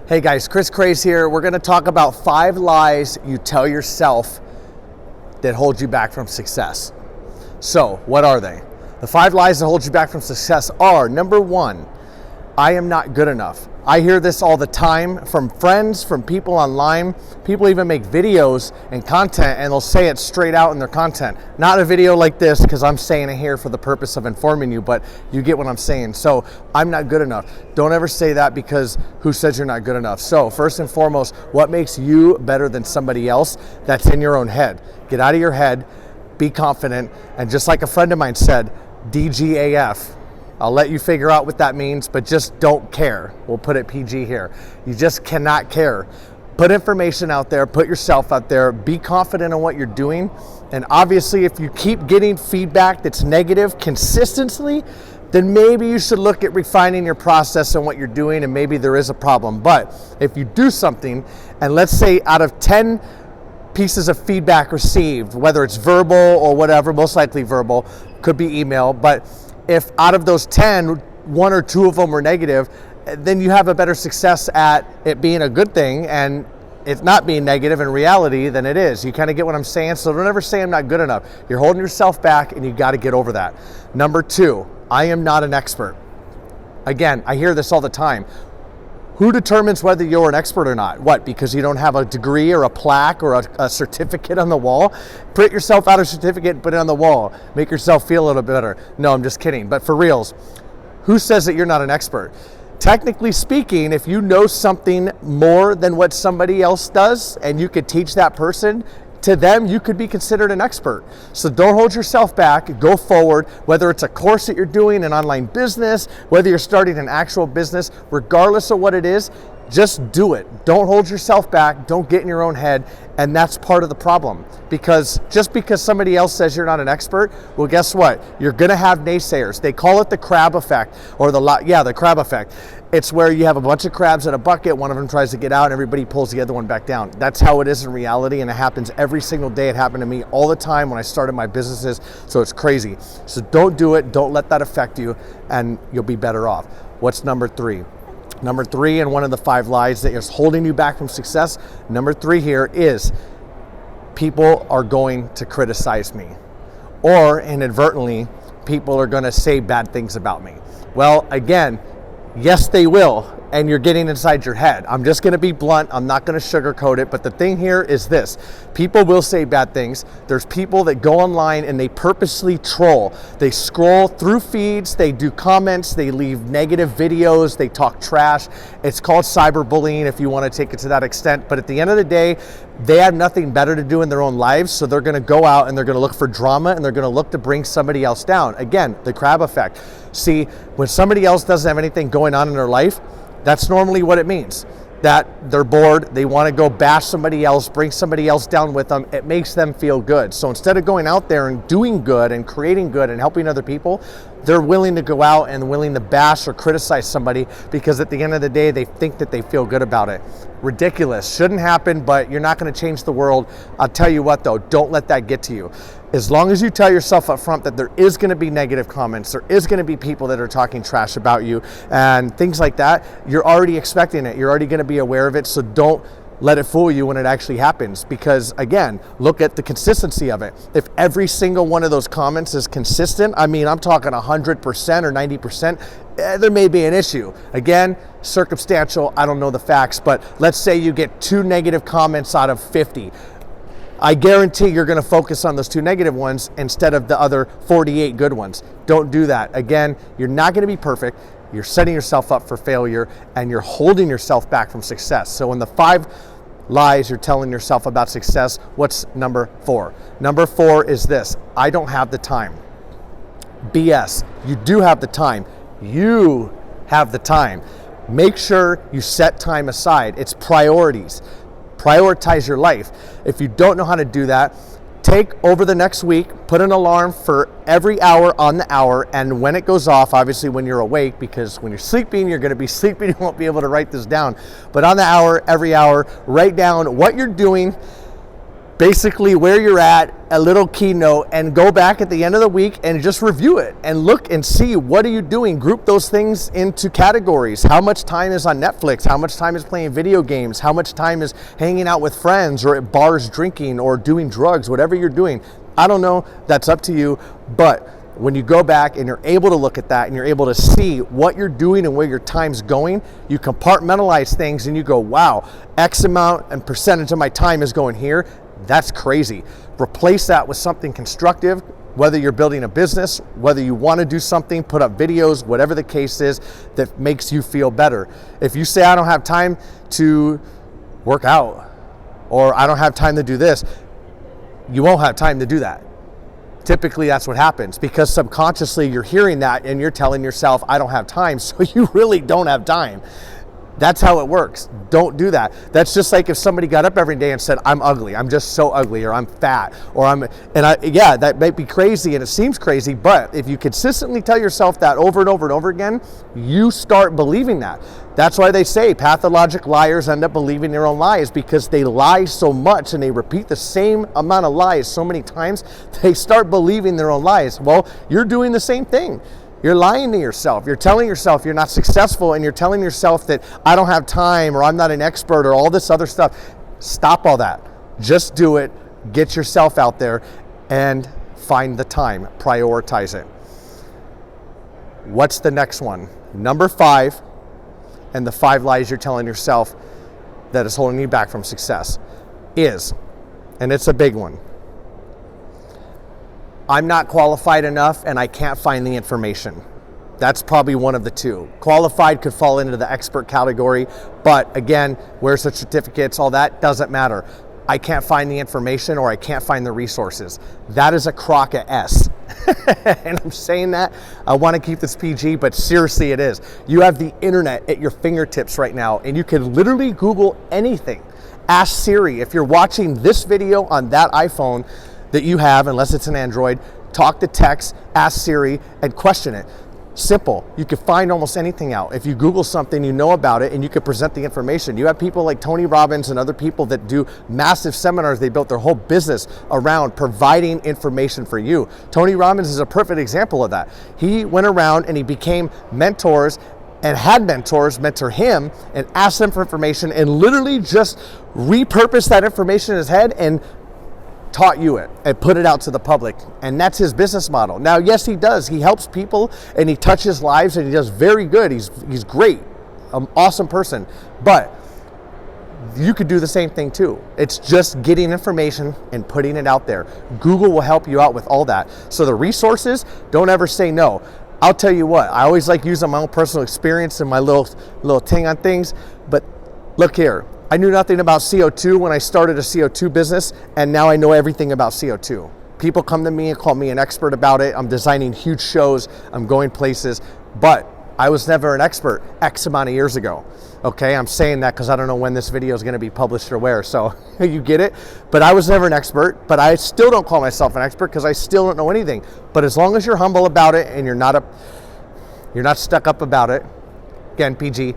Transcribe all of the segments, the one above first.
Hey guys, Kris Krāze here. We're gonna talk about 5 lies you tell yourself that hold you back from success. So, what are they? The 5 lies that hold you back from success are, number 1, I am not good enough. I hear this all the time from friends, from people online. People even make videos and content and they'll say it straight out in their content. Not a video like this, because I'm saying it here for the purpose of informing you, but you get what I'm saying. So, I'm not good enough. Don't ever say that, because who says you're not good enough? So, first and foremost, what makes you better than somebody else? That's in your own head. Get out of your head, be confident, and just like a friend of mine said, DGAF. I'll let you figure out what that means, but just don't care. We'll put it PG here. You just cannot care. Put information out there, put yourself out there, be confident in what you're doing. And obviously, if you keep getting feedback that's negative consistently, then maybe you should look at refining your process and what you're doing, and maybe there is a problem. But if you do something, and let's say out of 10 pieces of feedback received, whether it's verbal or whatever, most likely verbal, could be email, but if out of those 10, 1 or 2 of them were negative, then you have a better success at it being a good thing and it's not being negative in reality than it is. You kind of get what I'm saying? So don't ever say I'm not good enough. You're holding yourself back and you got to get over that. Number 2, I am not an expert. Again, I hear this all the time. Who determines whether you're an expert or not? What, because you don't have a degree or a plaque or a certificate on the wall? Print yourself out a certificate and put it on the wall. Make yourself feel a little bit better. No, I'm just kidding. But for reals, who says that you're not an expert? Technically speaking, if you know something more than what somebody else does and you could teach that person, to them, you could be considered an expert. So don't hold yourself back, go forward, whether it's a course that you're doing, an online business, whether you're starting an actual business, regardless of what it is, just do it. Don't hold yourself back, don't get in your own head, and that's part of the problem. Because just because somebody else says you're not an expert, well, guess what? You're gonna have naysayers. They call it the crab effect, or the crab effect. It's where you have a bunch of crabs in a bucket, one of them tries to get out, and everybody pulls the other one back down. That's how it is in reality, and it happens every single day. It happened to me all the time when I started my businesses, so it's crazy. So don't do it, don't let that affect you, and you'll be better off. What's number 3? Number 3, and one of the 5 lies that is holding you back from success, number 3 here is, people are going to criticize me. Or inadvertently, people are gonna say bad things about me. Well, again, yes, they will, and you're getting inside your head. I'm just gonna be blunt, I'm not gonna sugarcoat it, but the thing here is this. People will say bad things. There's people that go online and they purposely troll. They scroll through feeds, they do comments, they leave negative videos, they talk trash. It's called cyberbullying if you wanna take it to that extent, but at the end of the day, they have nothing better to do in their own lives, so they're gonna go out and they're gonna look for drama and they're gonna look to bring somebody else down. Again, the crab effect. See, when somebody else doesn't have anything going on in their life, that's normally what it means. That they're bored, they want to go bash somebody else, bring somebody else down with them. It makes them feel good. So instead of going out there and doing good and creating good and helping other people, they're willing to go out and willing to bash or criticize somebody because at the end of the day, they think that they feel good about it. Ridiculous. Shouldn't happen, but you're not going to change the world. I'll tell you what though, don't let that get to you. As long as you tell yourself up front that there is going to be negative comments, there is going to be people that are talking trash about you and things like that, you're already expecting it. You're already going to be aware of it, so don't let it fool you when it actually happens. Because again, look at the consistency of it. If every single one of those comments is consistent, I mean, I'm talking 100% or 90%, there may be an issue. Again, circumstantial, I don't know the facts, but let's say you get 2 negative comments out of 50. I guarantee you're gonna focus on those 2 negative ones instead of the other 48 good ones. Don't do that. Again, you're not gonna be perfect. You're setting yourself up for failure and you're holding yourself back from success. So in the 5 lies you're telling yourself about success, what's number 4? Number 4 is this: I don't have the time. BS. You do have the time. You have the time. Make sure you set time aside. It's priorities. Prioritize your life. If you don't know how to do that, take over the next week, put an alarm for every hour on the hour, and when it goes off, obviously when you're awake, because when you're sleeping, you're gonna be sleeping, you won't be able to write this down. But on the hour, every hour, write down what you're doing basically where you're at, a little keynote, and go back at the end of the week and just review it and look and see what are you doing. Group those things into categories. How much time is on Netflix? How much time is playing video games? How much time is hanging out with friends or at bars drinking or doing drugs? Whatever you're doing, I don't know, that's up to you. But when you go back and you're able to look at that and you're able to see what you're doing and where your time's going, you compartmentalize things and you go, wow, X amount and percentage of my time is going here. That's crazy. Replace that with something constructive, whether you're building a business, whether you want to do something, put up videos, whatever the case is that makes you feel better. If you say, I don't have time to work out, or I don't have time to do this, you won't have time to do that. Typically that's what happens, because subconsciously you're hearing that and you're telling yourself, I don't have time, so you really don't have time. That's how it works. Don't do that. That's just like if somebody got up every day and said, I'm ugly, I'm just so ugly, or I'm fat, or yeah, that might be crazy and it seems crazy, but if you consistently tell yourself that over and over and over again, you start believing that. That's why they say pathologic liars end up believing their own lies, because they lie so much and they repeat the same amount of lies so many times, they start believing their own lies. Well, you're doing the same thing. You're lying to yourself. You're telling yourself you're not successful, and you're telling yourself that I don't have time, or I'm not an expert, or all this other stuff. Stop all that. Just do it. Get yourself out there and find the time. Prioritize it. What's the next one? Number 5, and the 5 lies you're telling yourself that is holding you back from success is, and it's a big one, I'm not qualified enough and I can't find the information. That's probably one of the two. Qualified could fall into the expert category, but again, where's the certificates, all that doesn't matter. I can't find the information, or I can't find the resources. That is a crock of S. And I'm saying that, I want to keep this PG, but seriously it is. You have the internet at your fingertips right now, and you can literally Google anything. Ask Siri. If you're watching this video on that iPhone that you have, unless it's an Android, talk to text, ask Siri, and question it. Simple. You can find almost anything out. If you Google something, you know about it, and you can present the information. You have people like Tony Robbins and other people that do massive seminars. They built their whole business around providing information for you. Tony Robbins is a perfect example of that. He went around and he became mentors and had mentors mentor him and ask them for information, and literally just repurpose that information in his head and taught you it and put it out to the public. And that's his business model. Now, yes, he does. He helps people and he touches lives, and he does very good. He's great, an awesome person. But you could do the same thing too. It's just getting information and putting it out there. Google will help you out with all that. So the resources, don't ever say no. I'll tell you what, I always like using my own personal experience and my little thing on things. But look here. I knew nothing about CO2 when I started a CO2 business, and now I know everything about CO2. People come to me and call me an expert about it. I'm designing huge shows, I'm going places, but I was never an expert X amount of years ago. Okay, I'm saying that because I don't know when this video is going to be published or where, so you get it? But I was never an expert, but I still don't call myself an expert because I still don't know anything. But as long as you're humble about it and you're not stuck up about it, again, PG,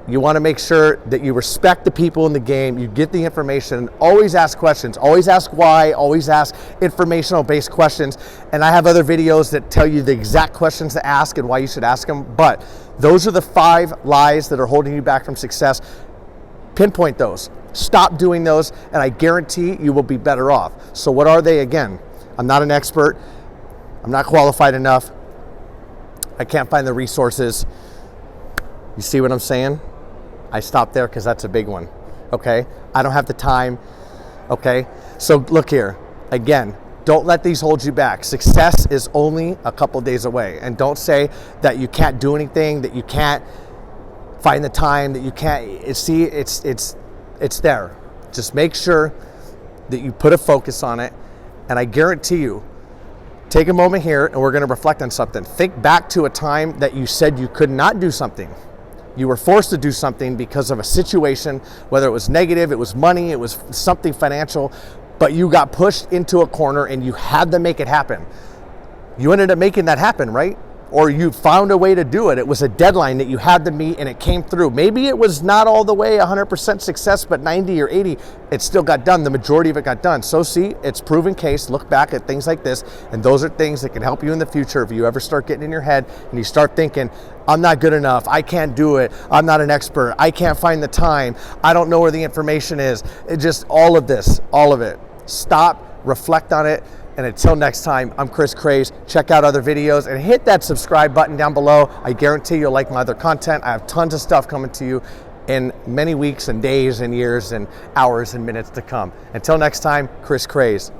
you want to make sure that you respect the people in the game, you get the information, always ask questions, always ask why, always ask informational based questions. And I have other videos that tell you the exact questions to ask and why you should ask them. But those are the 5 lies that are holding you back from success. Pinpoint those, stop doing those, and I guarantee you will be better off. So what are they again? I'm not an expert, I'm not qualified enough, I can't find the resources. You see what I'm saying? I stopped there because that's a big one, okay? I don't have the time, okay? So look here, again, don't let these hold you back. Success is only a couple days away. And don't say that you can't do anything, that you can't find the time, that you can't, it's there. Just make sure that you put a focus on it, and I guarantee you, take a moment here and we're gonna reflect on something. Think back to a time that you said you could not do something. You were forced to do something because of a situation, whether it was negative, it was money, it was something financial, but you got pushed into a corner and you had to make it happen. You ended up making that happen, right? or you found a way to do it. It was a deadline that you had to meet and it came through. Maybe it was not all the way 100% success, but 90 or 80, it still got done. The majority of it got done. So see, it's proven case. Look back at things like this, and those are things that can help you in the future if you ever start getting in your head and you start thinking, I'm not good enough, I can't do it, I'm not an expert, I can't find the time, I don't know where the information is. It just all of this, all of it. Stop, reflect on it, and until next time, I'm Kris Krāze. Check out other videos and hit that subscribe button down below. I guarantee you'll like my other content. I have tons of stuff coming to you in many weeks and days and years and hours and minutes to come. Until next time, Kris Krāze.